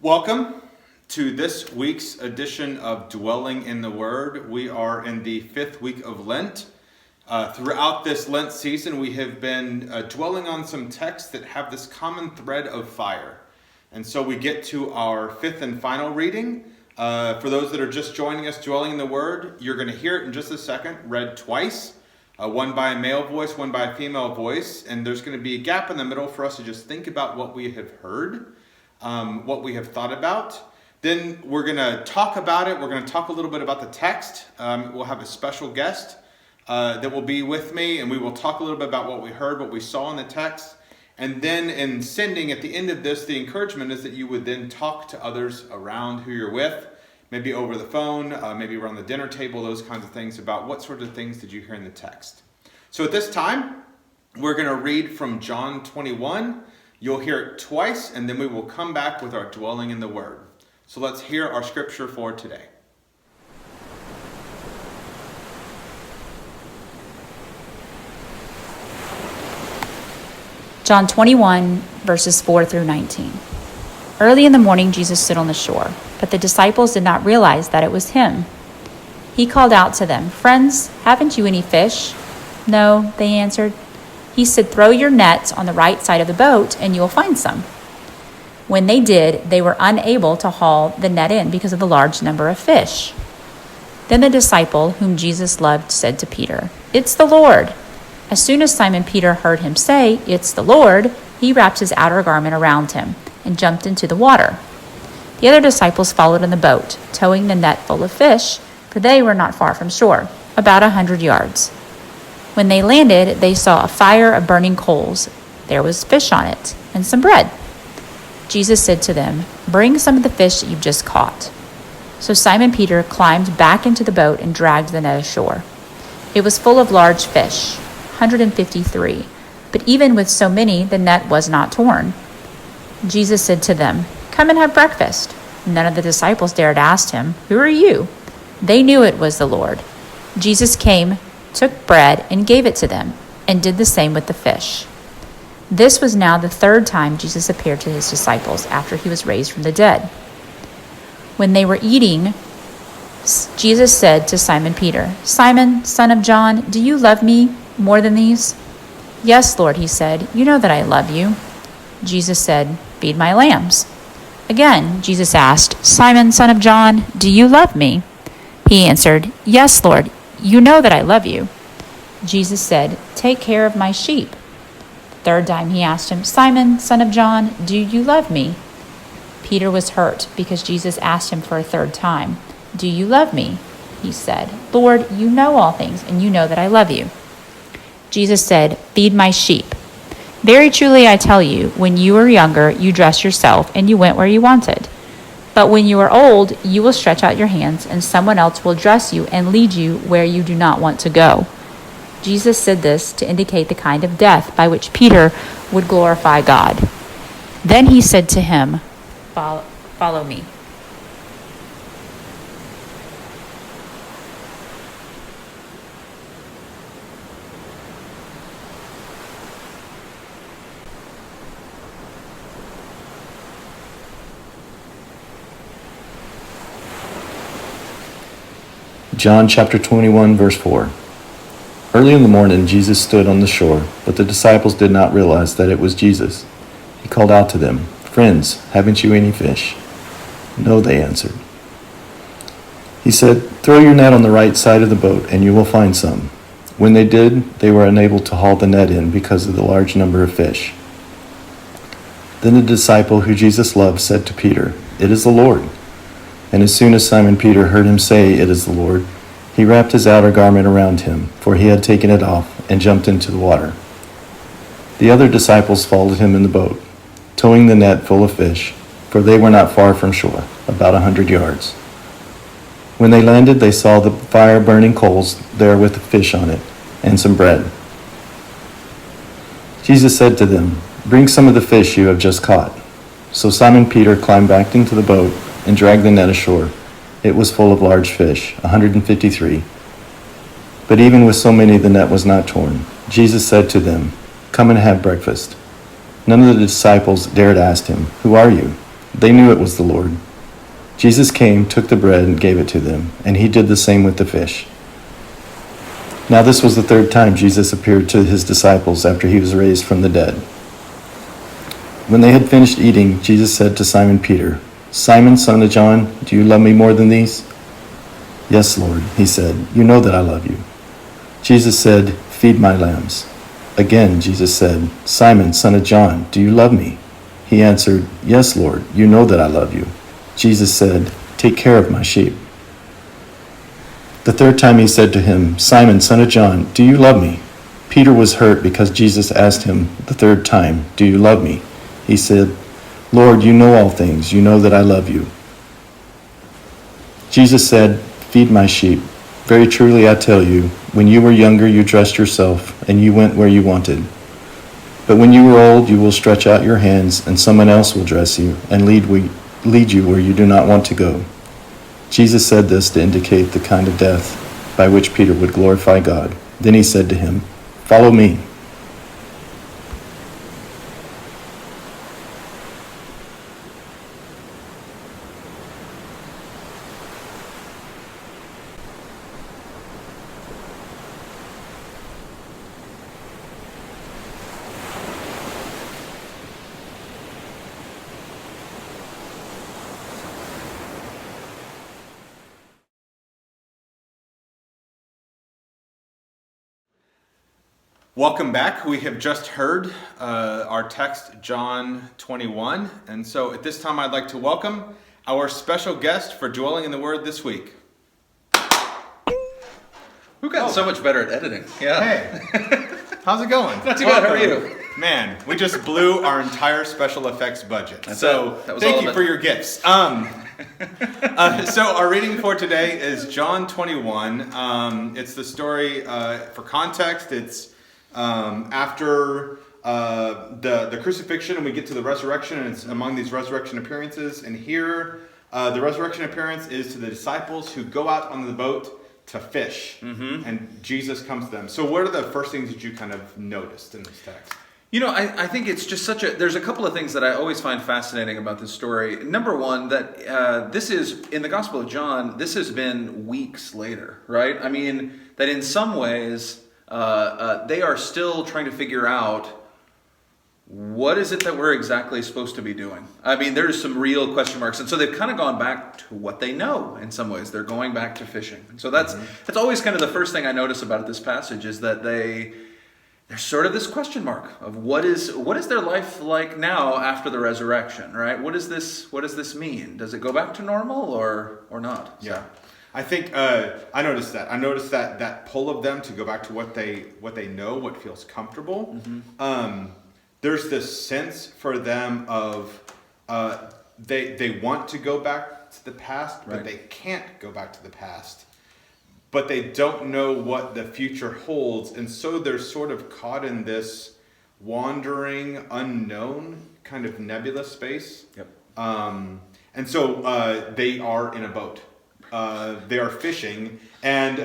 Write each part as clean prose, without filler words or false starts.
Welcome to this week's edition of Dwelling in the Word. We are in the 5th week of Lent. Throughout this Lent season, we have been dwelling on some texts that have this common thread of fire. And so we get to our 5th and final reading. For those that are just joining us, Dwelling in the Word, you're going to hear it in just a second, read twice. One by a male voice, one by a female voice. And there's going to be a gap in the middle for us to just think about what we have heard. What we have thought about. Then we're going to talk about it. We're going to talk a little bit about the text. We'll have a special guest that will be with me, and we will talk a little bit about what we heard, what we saw in the text. And then in sending, at the end of this, the encouragement is that you would then talk to others around who you're with, maybe over the phone, maybe around the dinner table, those kinds of things, about what sort of things did you hear in the text. So at this time, we're going to read from John 21. You'll hear it twice, and then we will come back with our dwelling in the Word. So let's hear our scripture for today. John 21, verses 4 through 19. Early in the morning, Jesus stood on the shore, but the disciples did not realize that it was him. He called out to them, "Friends, haven't you any fish?" "No," they answered. He said, "Throw your nets on the right side of the boat and you will find some." When they did, they were unable to haul the net in because of the large number of fish. Then the disciple whom Jesus loved said to Peter, "It's the Lord." As soon as Simon Peter heard him say, "It's the Lord," he wrapped his outer garment around him and jumped into the water. The other disciples followed in the boat, towing the net full of fish, for they were not far from shore, about 100 yards. When they landed, they saw a fire of burning coals. There was fish on it and some bread. Jesus said to them, "Bring some of the fish that you've just caught." So Simon Peter climbed back into the boat and dragged the net ashore. It was full of large fish, 153, but even with so many, the net was not torn. Jesus said to them, "Come and have breakfast." None of the disciples dared ask him, "Who are you?" They knew it was the Lord. Jesus came, took bread and gave it to them, and did the same with the fish. This was now the third time Jesus appeared to his disciples after he was raised from the dead. When they were eating, Jesus said to Simon Peter, "Simon, son of John, do you love me more than these?" "Yes, Lord," he said, "you know that I love you." Jesus said, "Feed my lambs." Again, Jesus asked, "Simon, son of John, do you love me?" He answered, "Yes, Lord, you know that I love you." Jesus said, "Take care of my sheep." The third time he asked him, "Simon, son of John, do you love me?" Peter was hurt because Jesus asked him for a third time, "Do you love me?" He said, "Lord, you know all things, and you know that I love you." Jesus said, "Feed my sheep. Very truly I tell you, when you were younger, you dressed yourself and you went where you wanted. But when you are old, you will stretch out your hands, and someone else will dress you and lead you where you do not want to go." Jesus said this to indicate the kind of death by which Peter would glorify God. Then he said to him, Follow me." John chapter 21, verse 4. Early in the morning, Jesus stood on the shore, but the disciples did not realize that it was Jesus. He called out to them, "Friends, haven't you any fish?" "No," they answered. He said, "Throw your net on the right side of the boat, and you will find some." When they did, they were unable to haul the net in because of the large number of fish. Then the disciple who Jesus loved said to Peter, "It is the Lord." And as soon as Simon Peter heard him say, "It is the Lord," he wrapped his outer garment around him, for he had taken it off, and jumped into the water. The other disciples followed him in the boat, towing the net full of fish, for they were not far from shore, about 100 yards. When they landed, they saw the fire burning coals there with the fish on it, and some bread. Jesus said to them, "Bring some of the fish you have just caught." So Simon Peter climbed back into the boat and dragged the net ashore. It was full of large fish, 153. But even with so many, the net was not torn. Jesus said to them, "Come and have breakfast." None of the disciples dared ask him, "Who are you?" They knew it was the Lord. Jesus came, took the bread, and gave it to them, and he did the same with the fish. Now this was the third time Jesus appeared to his disciples after he was raised from the dead. When they had finished eating, Jesus said to Simon Peter, "Simon, son of John, do you love me more than these?" "Yes, Lord," he said, "you know that I love you." Jesus said, "Feed my lambs." Again, Jesus said, "Simon, son of John, do you love me?" He answered, "Yes, Lord, you know that I love you." Jesus said, "Take care of my sheep." The third time he said to him, "Simon, son of John, do you love me?" Peter was hurt because Jesus asked him the third time, "Do you love me?" He said, "Lord, you know all things. You know that I love you." Jesus said, "Feed my sheep. Very truly I tell you, when you were younger you dressed yourself, and you went where you wanted. But when you are old you will stretch out your hands, and someone else will dress you, and lead you where you do not want to go." Jesus said this to indicate the kind of death by which Peter would glorify God. Then he said to him, "Follow me." Welcome back. We have just heard our text, John 21. And so at this time, I'd like to welcome our special guest for Dwelling in the Word this week. We've gotten so much better at editing. Yeah. Hey, how's it going? Not too bad. How are you? Man, we just blew our entire special effects budget. That was Thank all you of for it. your gifts. So our reading for today is John 21. It's the story, for context, it's after the crucifixion, and we get to the resurrection, and it's among these resurrection appearances. And here, the resurrection appearance is to the disciples who go out on the boat to fish, and Jesus comes to them. So what are the first things that you kind of noticed in this text? You know, I think it's just there's a couple of things that I always find fascinating about this story. Number one, that this is, in the Gospel of John, this has been weeks later, right? I mean, that in some ways, they are still trying to figure out what is it that we're exactly supposed to be doing. I mean, there's some real question marks. And so they've kind of gone back to what they know in some ways. They're going back to fishing. And so that's always kind of the first thing I notice about this passage, is that there's sort of this question mark of what is their life like now after the resurrection, right? What does this mean? Does it go back to normal or not? Yeah. So. I think I noticed that. I noticed that pull of them to go back to what they know, what feels comfortable. There's this sense for them of they want to go back to the past, but they can't go back to the past. But they don't know what the future holds, and so they're sort of caught in this wandering, unknown kind of nebulous space. Yep. And so they are in a boat. They are fishing, and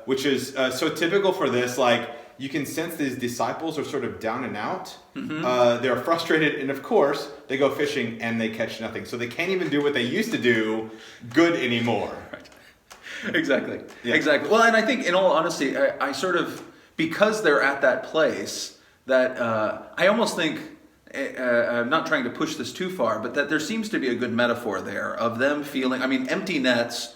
which is so typical for this. Like, you can sense these disciples are sort of down and out. They're frustrated, and of course, they go fishing and they catch nothing. So they can't even do what they used to do good anymore. Right. Exactly. Yeah. Exactly. Well, and I think, in all honesty, I sort of, because they're at that place, that I almost think, I'm not trying to push this too far, but that there seems to be a good metaphor there of them feeling, I mean, empty nets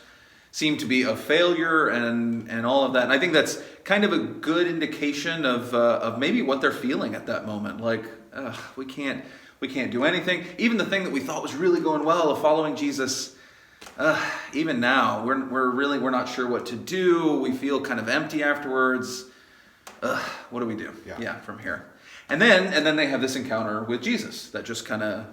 seem to be a failure and all of that. And I think that's kind of a good indication of maybe what they're feeling at that moment. Like, we can't do anything. Even the thing that we thought was really going well, of following Jesus, even now, we're not sure what to do. We feel kind of empty afterwards. What do we do? Yeah, from here. And then they have this encounter with Jesus that just kind of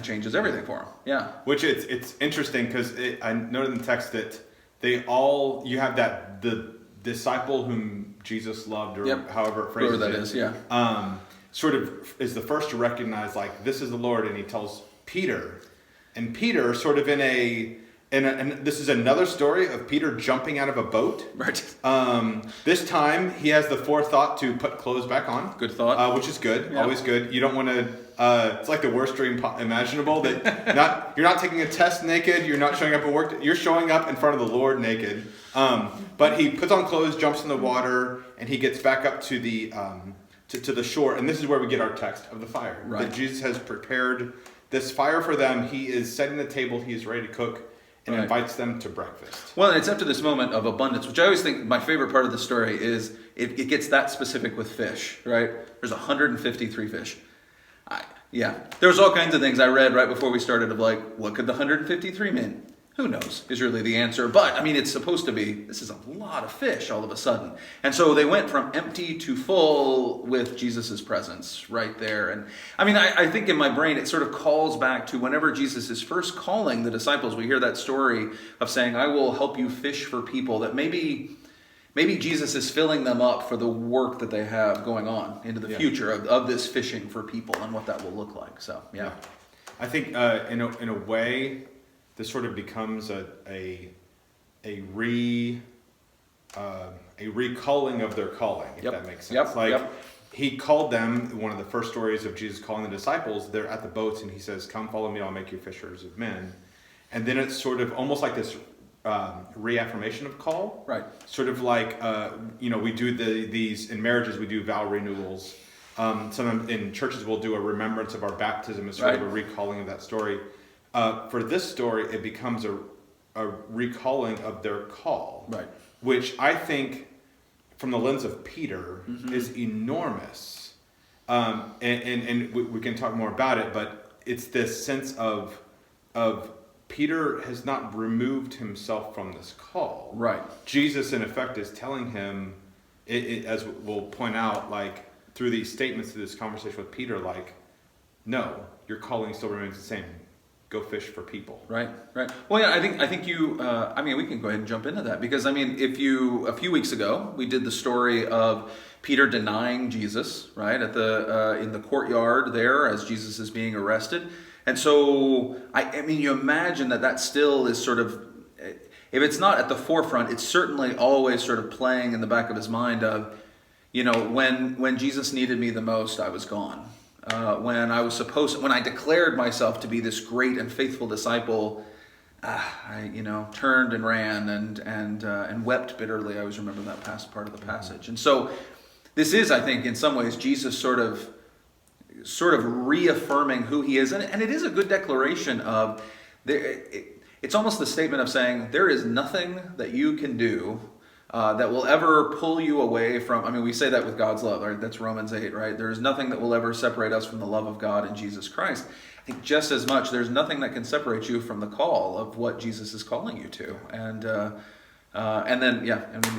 changes everything for them. Yeah. Which it's interesting, because I noted in the text that you have the disciple whom Jesus loved, or however it phrases it. Whoever that is, yeah. Sort of is the first to recognize, like, this is the Lord, and he tells Peter. And Peter, sort of in And this is another story of Peter jumping out of a boat. Right. This time he has the forethought to put clothes back on. Good thought. Which is good. Yeah. Always good. You don't want to. It's like the worst dream imaginable. That you're not taking a test naked. You're not showing up at work. You're showing up in front of the Lord naked. But he puts on clothes, jumps in the water, and he gets back up to the to the shore. And this is where we get our text of the fire. Right. That Jesus has prepared this fire for them. He is setting the table. He is ready to cook. And Right. invites them to breakfast. Well, and it's up to this moment of abundance, which I always think my favorite part of the story is it gets that specific with fish, right? There's 153 fish. There's all kinds of things I read right before we started of like, what could the 153 mean? Who knows is really the answer. But, I mean, it's supposed to be, this is a lot of fish all of a sudden. And so they went from empty to full with Jesus' presence right there. And, I mean, I think in my brain it sort of calls back to whenever Jesus is first calling the disciples. We hear that story of saying, I will help you fish for people. That maybe Jesus is filling them up for the work that they have going on into the future of this fishing for people and what that will look like. So, yeah. I think in a way, this sort of becomes a recalling of their calling, if that makes sense. He called them, one of the first stories of Jesus calling the disciples, they're at the boats and he says, come follow me, I'll make you fishers of men. And then it's sort of almost like this reaffirmation of call. Right. Sort of like, we do these, in marriages we do vow renewals. Some in churches we'll do a remembrance of our baptism as sort of a recalling of that story. For this story, it becomes a recalling of their call, right? Which I think, from the lens of Peter, is enormous. And we can talk more about it, but it's this sense of Peter has not removed himself from this call. Right. Jesus, in effect, is telling him, as we'll point out, like through these statements, through this conversation with Peter, like, no, your calling still remains the same. Go fish for people. Right. Well, yeah, I think you, we can go ahead and jump into that because, a few weeks ago, we did the story of Peter denying Jesus, right, at in the courtyard there as Jesus is being arrested. And so, you imagine that still is sort of, if it's not at the forefront, it's certainly always sort of playing in the back of his mind of, when Jesus needed me the most, I was gone. When I declared myself to be this great and faithful disciple, I turned and ran and wept bitterly. I always remember that part of the passage. And so this is, I think, in some ways, Jesus sort of reaffirming who he is. And it is a good declaration of, it's almost the statement of saying, there is nothing that you can do that will ever pull you away from, we say that with God's love, right? That's Romans 8, right? There is nothing that will ever separate us from the love of God in Jesus Christ. I think just as much, there's nothing that can separate you from the call of what Jesus is calling you to. And then,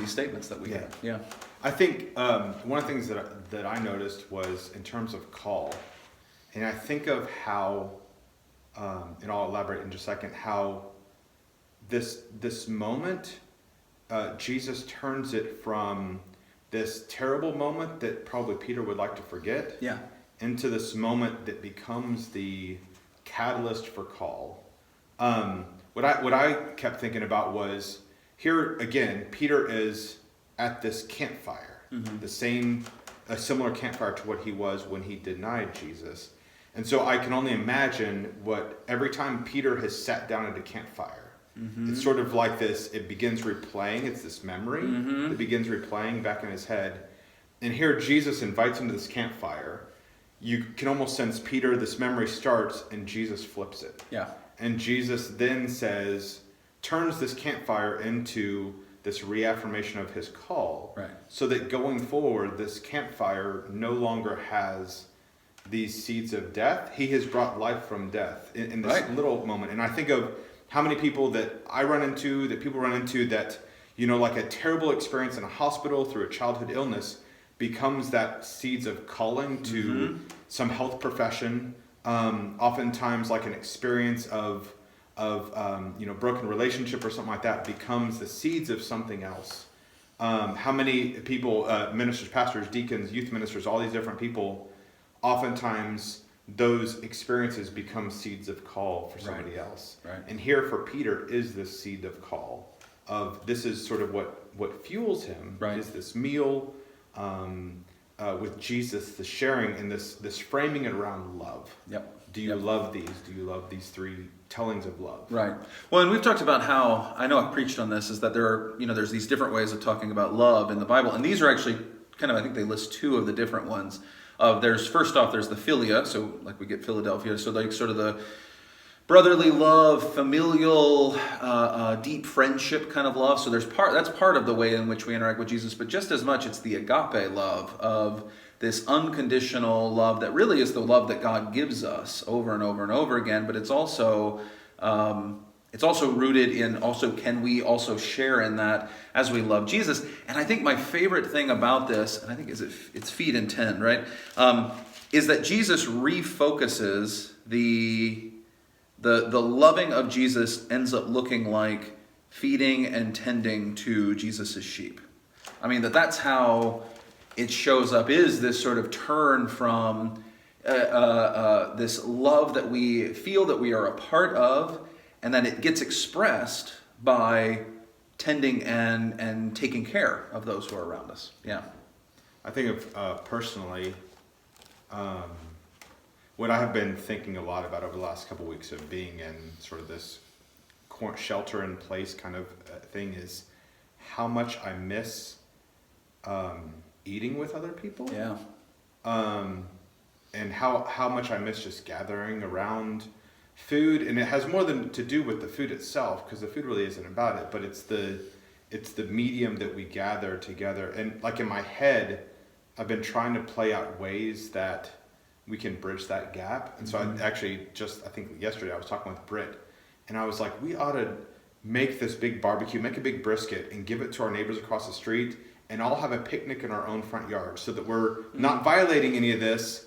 these statements that we have. Yeah. I think one of the things that I noticed was in terms of call, and I think of how, and I'll elaborate in just a second, how this moment, Jesus turns it from this terrible moment that probably Peter would like to forget into this moment that becomes the catalyst for call. What I kept thinking about was, here again, Peter is at this campfire, a similar campfire to what he was when he denied Jesus. And so I can only imagine every time Peter has sat down at a campfire, it's sort of like this, it begins replaying, it's this memory that begins replaying back in his head. And here Jesus invites him to this campfire. You can almost sense Peter, this memory starts, and Jesus flips it. Yeah. And Jesus then turns this campfire into this reaffirmation of his call. Right. So that going forward, this campfire no longer has these seeds of death. He has brought life from death in this little moment. And I think of how many people that I run into, that people run into, that, like a terrible experience in a hospital through a childhood illness becomes that seeds of calling to some health profession. Oftentimes like an experience of broken relationship or something like that becomes the seeds of something else. How many people, ministers, pastors, deacons, youth ministers, all these different people, oftentimes those experiences become seeds of call for somebody else. Right. And here for Peter is this seed of call of this is sort of what fuels him is this meal with Jesus, the sharing and this framing it around love. Yep. Do you love these? Do you love these three tellings of love? Right. Well, and we've talked about how, I know I've preached on this, is that there are, there's these different ways of talking about love in the Bible. And these are actually kind of, I think they list two of the different ones. First off, there's the philia. So like we get Philadelphia. So like sort of the brotherly love, familial, deep friendship kind of love. So that's part of the way in which we interact with Jesus. But just as much, it's the agape love of this unconditional love that really is the love that God gives us over and over and over again. But it's also rooted in can we also share in that as we love Jesus. And I think my favorite thing about this, and I think it's feed in 10, right? Is that Jesus refocuses the loving of Jesus ends up looking like feeding and tending to Jesus' sheep. I mean, that's how it shows up, is this sort of turn from this love that we feel that we are a part of, and then it gets expressed by tending and taking care of those who are around us. Yeah. I think of personally, what I have been thinking a lot about over the last couple of weeks of being in sort of this shelter in place kind of thing is how much I miss eating with other people. Yeah. And how much I miss just gathering around food. And it has more than to do with the food itself, because the food really isn't about it, but it's the medium that we gather together. And like in my head, I've been trying to play out ways that we can bridge that gap. And so I think yesterday I was talking with Britt, and I was like, we ought to make this big barbecue, make a big brisket, and give it to our neighbors across the street, and all have a picnic in our own front yard, so that we're not violating any of this,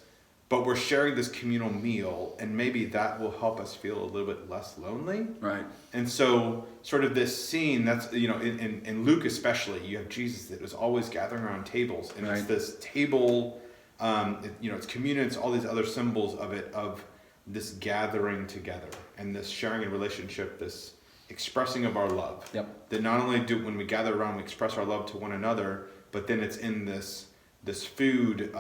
but we're sharing this communal meal, and maybe that will help us feel a little bit less lonely. Right. And so sort of this scene, that's, in Luke especially, you have Jesus that is always gathering around tables, and it's this table, it's communion, it's all these other symbols of it, of this gathering together, and this sharing a relationship, this expressing of our love. Yep. That not only do, when we gather around, we express our love to one another, but then it's in this food,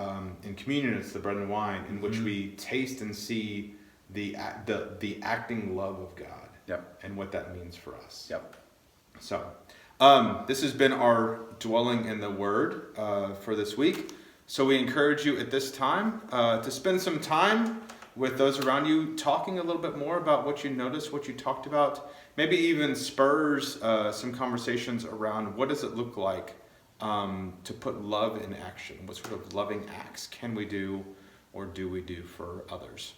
in communion, it's the bread and wine, in which we taste and see the acting love of God. Yep. And what that means for us. Yep. So, this has been our dwelling in the Word for this week. So we encourage you at this time to spend some time with those around you, talking a little bit more about what you noticed, what you talked about. Maybe even spurs some conversations around what does it look like to put love in action. What sort of loving acts can we do, or do we do for others?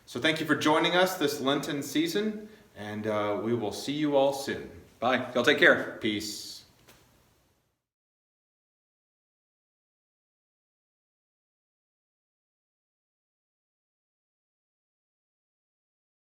So thank you for joining us this Lenten season, and we will see you all soon. Bye. Y'all take care. Peace.